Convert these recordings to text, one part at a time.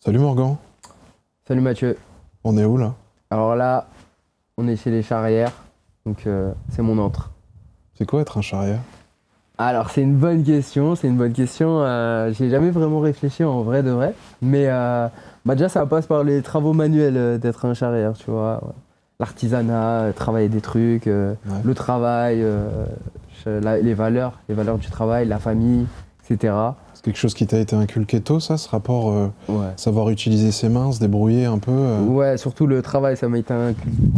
Salut Morgan, Salut Mathieu. on est où là? Alors là, on est chez les Charrières, donc c'est mon antre. C'est quoi être un charrière? Alors c'est une bonne question, j'y ai jamais vraiment réfléchi en vrai de vrai, mais déjà ça passe par les travaux manuels d'être un charrière, tu vois. Ouais. L'artisanat, travailler des trucs, Ouais. le travail, les valeurs du travail, la famille, etc. C'est quelque chose qui t'a été inculqué tôt, ça, ce rapport, Ouais. savoir utiliser ses mains, se débrouiller un peu Ouais, surtout le travail, ça m'a été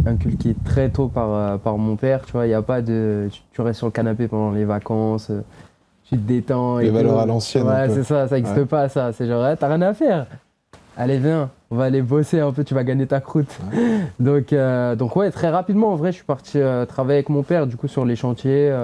inculqué très tôt par mon père, tu vois, il y a pas de... Tu restes sur le canapé pendant les vacances, tu te détends Les et valeurs tout. à l'ancienne un Ouais, peu. c'est ça n'existe Ouais. pas ça, c'est genre, ouais, t'as rien à faire. Allez, viens, on va aller bosser un peu, tu vas gagner ta croûte. Ouais. Donc ouais, très rapidement, en vrai, je suis parti travailler avec mon père, du coup, sur les chantiers,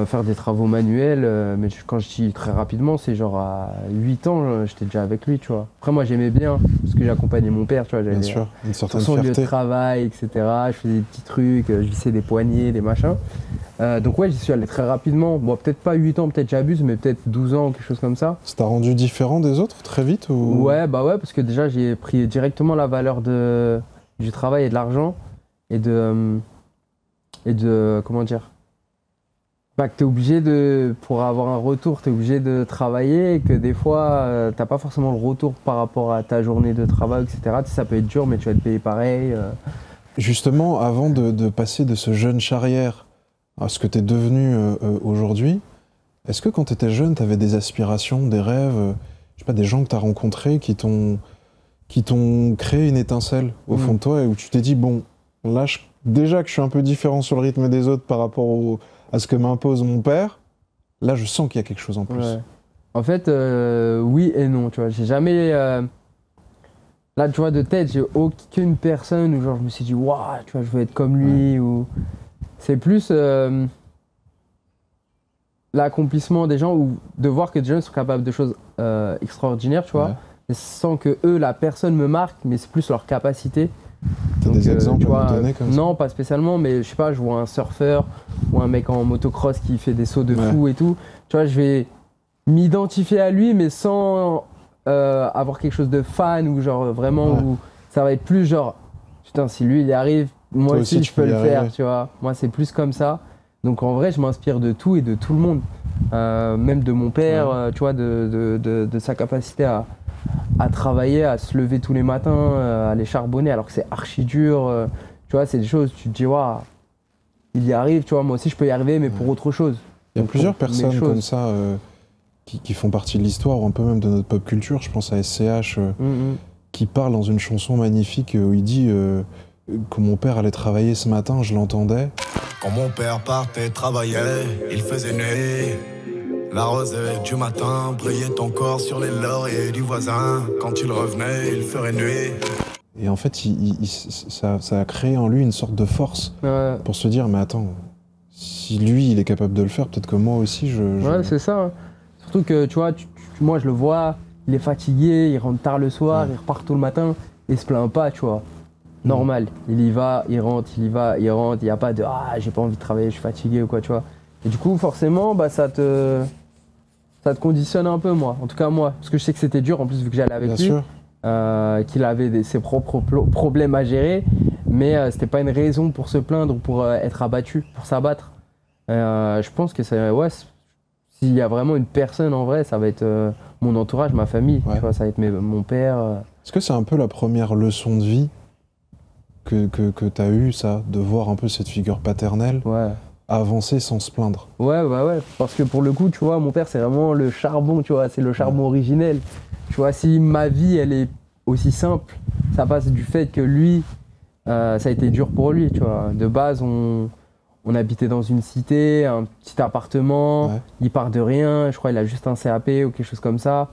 faire des travaux manuels, mais quand je dis très rapidement, c'est genre à 8 ans, j'étais déjà avec lui, tu vois. Après, moi, j'aimais bien, parce que j'accompagnais mon père, tu vois, Bien j'allais sûr, une sur certaine son lieu de fierté. travail, etc. Je faisais des petits trucs, je vissais des poignées, des machins. Donc ouais, j'y suis allé très rapidement. Bon, peut-être pas 8 ans, peut-être j'abuse, mais peut-être 12 ans, quelque chose comme ça. Ça t'a rendu différent des autres très vite ou... Ouais, bah ouais, parce que déjà, j'ai pris directement la valeur du travail et de l'argent, comment dire, bah, que t'es obligé pour avoir un retour, t'es obligé de travailler et que des fois, t'as pas forcément le retour par rapport à ta journée de travail, etc. Tu sais, ça peut être dur, mais tu vas être payé pareil. Justement, avant de passer de ce jeune charrière à ce que t'es devenu aujourd'hui, est-ce que quand t'étais jeune, t'avais des aspirations, des rêves, je sais pas, des gens que t'as rencontrés qui t'ont créé une étincelle au fond de toi et où tu t'es dit, bon, là, déjà que je suis un peu différent sur le rythme des autres par rapport à ce que m'impose mon père, là, je sens qu'il y a quelque chose en plus. Ouais. En fait, oui et non, tu vois. J'ai jamais. Là, tu vois, de tête, j'ai aucune personne où genre je me suis dit, waouh, tu vois, je veux être comme lui. Ou... C'est plus l'accomplissement des gens ou de voir que des gens sont capables de choses extraordinaires, tu vois. Ouais. Mais sans que eux, la personne me marque, mais c'est plus leur capacité. T'as Donc, des exemples tu à vois, nous donner comme ça? non, pas spécialement, mais je sais pas, je vois un surfeur ou un mec en motocross qui fait des sauts de Ouais. fou et tout. Tu vois, je vais m'identifier à lui, mais sans avoir quelque chose de fan ou genre vraiment Ouais. où ça va être plus genre, putain, si lui il y arrive, moi Toi aussi aussi, je tu peux peux y le faire, arriver. tu vois. Moi, c'est plus comme ça. Donc en vrai, je m'inspire de tout et de tout le monde. Même de mon père, Ouais. tu vois, de sa capacité à travailler, à se lever tous les matins, à aller charbonner alors que c'est archi dur. Tu vois, c'est des choses, tu te dis, waouh, il y arrive, tu vois, moi aussi je peux y arriver, mais pour autre chose. Il y a Donc, plusieurs pour mes personnes choses. comme ça qui font partie de l'histoire ou un peu même de notre pop culture. Je pense à SCH qui parle dans une chanson magnifique où il dit que mon père allait travailler ce matin, je l'entendais. Quand mon père partait travailler, il faisait nuit. La rosée du matin brillait encore sur les lauriers du voisin. Quand il revenait, il ferait nuit. Et en fait, ça a créé en lui une sorte de force pour se dire, mais attends, si lui, il est capable de le faire, peut-être que moi aussi, Ouais, c'est ça. Hein. Surtout que, tu vois, moi je le vois, il est fatigué, il rentre tard le soir, il repart tôt le matin, il se plaint pas, tu vois. Normal, il y va, il rentre, il y va, il rentre, il n'y a pas de ah, j'ai pas envie de travailler, je suis fatigué ou quoi, tu vois. Et du coup, forcément, bah, ça te conditionne un peu, moi. En tout cas, moi. Parce que je sais que c'était dur, en plus, vu que j'allais avec Bien lui, sûr. qu'il avait ses propres problèmes à gérer, mais c'était pas une raison pour se plaindre ou pour être abattu, pour s'abattre. Je pense que c'est. Ouais, s'il y a vraiment une personne en vrai, ça va être mon entourage, ma famille. Ouais. Tu vois, ça va être mon père. Est-ce que c'est un peu la première leçon de vie que tu as eue, ça, de voir un peu cette figure paternelle Ouais. avancer sans se plaindre? Ouais, bah ouais. Parce que pour le coup, tu vois, mon père, c'est vraiment le charbon, tu vois, c'est le charbon originel. Tu vois, si ma vie, elle est aussi simple, ça passe du fait que lui, ça a été dur pour lui, tu vois. De base, on habitait dans une cité, un petit appartement, Ouais. il part de rien, je crois qu'il a juste un CAP ou quelque chose comme ça.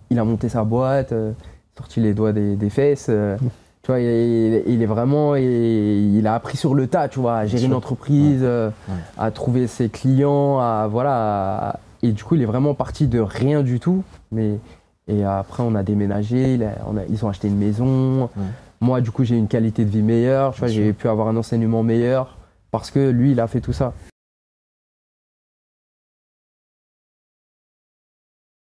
Il a monté sa boîte, sorti les doigts des fesses. Tu vois, il est vraiment, il a appris sur le tas, tu vois, à gérer une entreprise, à trouver ses clients, et du coup, il est vraiment parti de rien du tout. Et après, on a déménagé, ils ont acheté une maison. Ouais. Moi, du coup, j'ai eu une qualité de vie meilleure, tu vois, Bien j'ai sûr. pu avoir un enseignement meilleur parce que lui, il a fait tout ça.